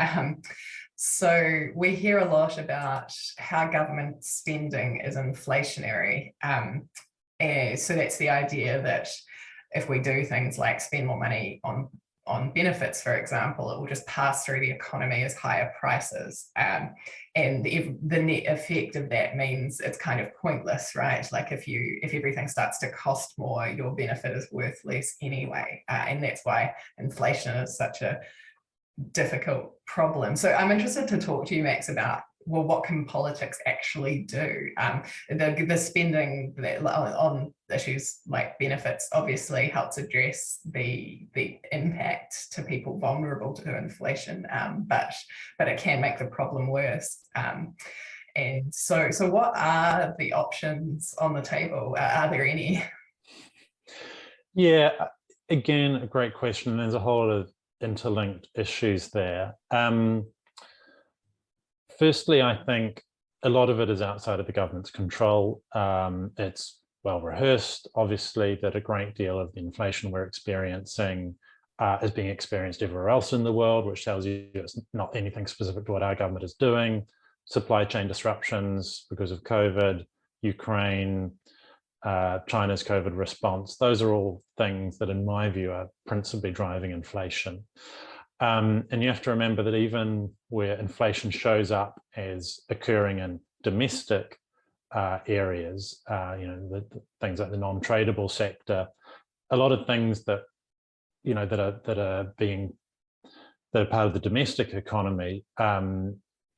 Um, so we hear a lot about how government spending is inflationary. So that's the idea that if we do things like spend more money on benefits, for example, it will just pass through the economy as higher prices. And if the net effect of that means it's kind of pointless, right? Like if everything starts to cost more, your benefit is worth less anyway. And that's why inflation is such a difficult problem. So I'm interested to talk to you, Max, about, well, what can politics actually do? The spending on issues like benefits obviously helps address the impact to people vulnerable to inflation, but it can make the problem worse. And so what are the options on the table? Are there any? Yeah, again, a great question. There's a whole lot of interlinked issues there. Firstly, I think a lot of it is outside of the government's control. It's well rehearsed, obviously, that a great deal of the inflation we're experiencing is being experienced everywhere else in the world, which tells you it's not anything specific to what our government is doing. Supply chain disruptions because of COVID, Ukraine, China's COVID response, those are all things that, in my view, are principally driving inflation. And you have to remember that even where inflation shows up as occurring in domestic areas, the things like the non-tradable sector, a lot of things that that are part of the domestic economy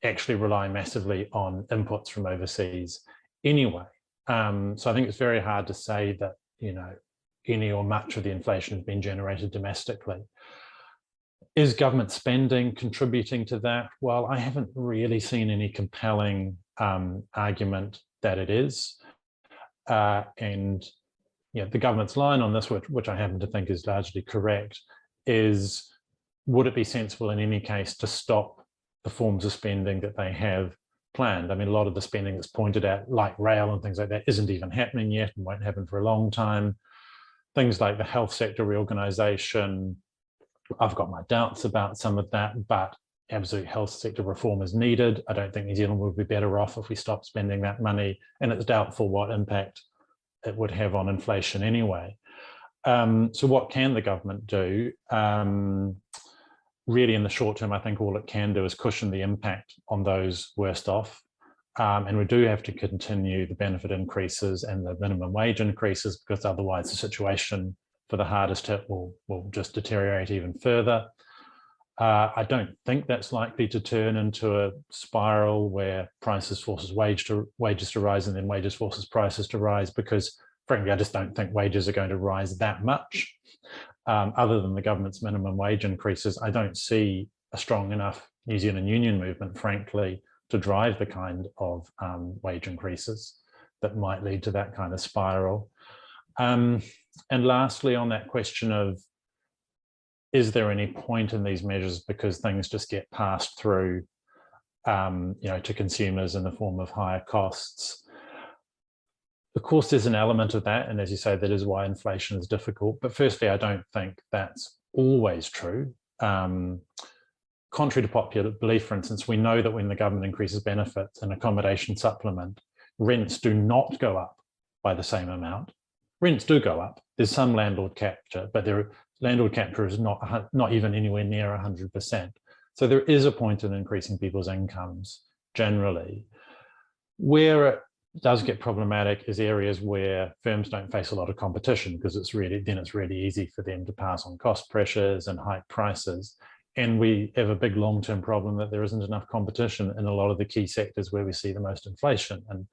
actually rely massively on inputs from overseas anyway. So I think it's very hard to say that any or much of the inflation has been generated domestically. Is government spending contributing to that? Well, I haven't really seen any compelling argument that it is. And the government's line on this, which I happen to think is largely correct, is would it be sensible in any case to stop the forms of spending that they have planned? I mean, a lot of the spending that's pointed at, like rail and things like that, isn't even happening yet and won't happen for a long time. Things like the health sector reorganisation, I've got my doubts about some of that, but absolute health sector reform is needed. I don't think New Zealand would be better off if we stopped spending that money, and it's doubtful what impact it would have on inflation anyway. So what can the government do? Really, in the short term, I think all it can do is cushion the impact on those worst off. And we do have to continue the benefit increases and the minimum wage increases, because otherwise the situation for the hardest hit will just deteriorate even further. I don't think that's likely to turn into a spiral where prices forces wages to rise and then wages forces prices to rise, because frankly, I just don't think wages are going to rise that much. Other than the government's minimum wage increases, I don't see a strong enough New Zealand union movement, frankly, to drive the kind of wage increases that might lead to that kind of spiral. And lastly, on that question of, is there any point in these measures because things just get passed through to consumers in the form of higher costs? Of course, there's an element of that, and as you say, that is why inflation is difficult. But firstly, I don't think that's always true. Contrary to popular belief, for instance, we know that when the government increases benefits and accommodation supplement, rents do not go up by the same amount. Rents do go up. There's some landlord capture, but landlord capture is not even anywhere near 100%. So there is a point in increasing people's incomes generally. Where it does get problematic is areas where firms don't face a lot of competition, because it's really easy for them to pass on cost pressures and hike prices. And we have a big long-term problem that there isn't enough competition in a lot of the key sectors where we see the most inflation. And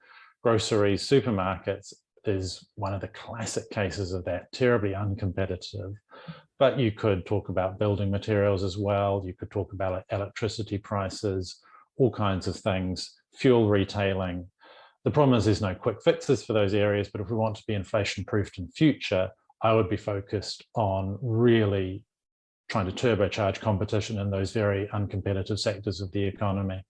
groceries, supermarkets is one of the classic cases of that, terribly uncompetitive. But you could talk about building materials as well. You could talk about electricity prices, all kinds of things, fuel retailing. The problem is there's no quick fixes for those areas, but if we want to be inflation-proofed in future, I would be focused on really trying to turbocharge competition in those very uncompetitive sectors of the economy.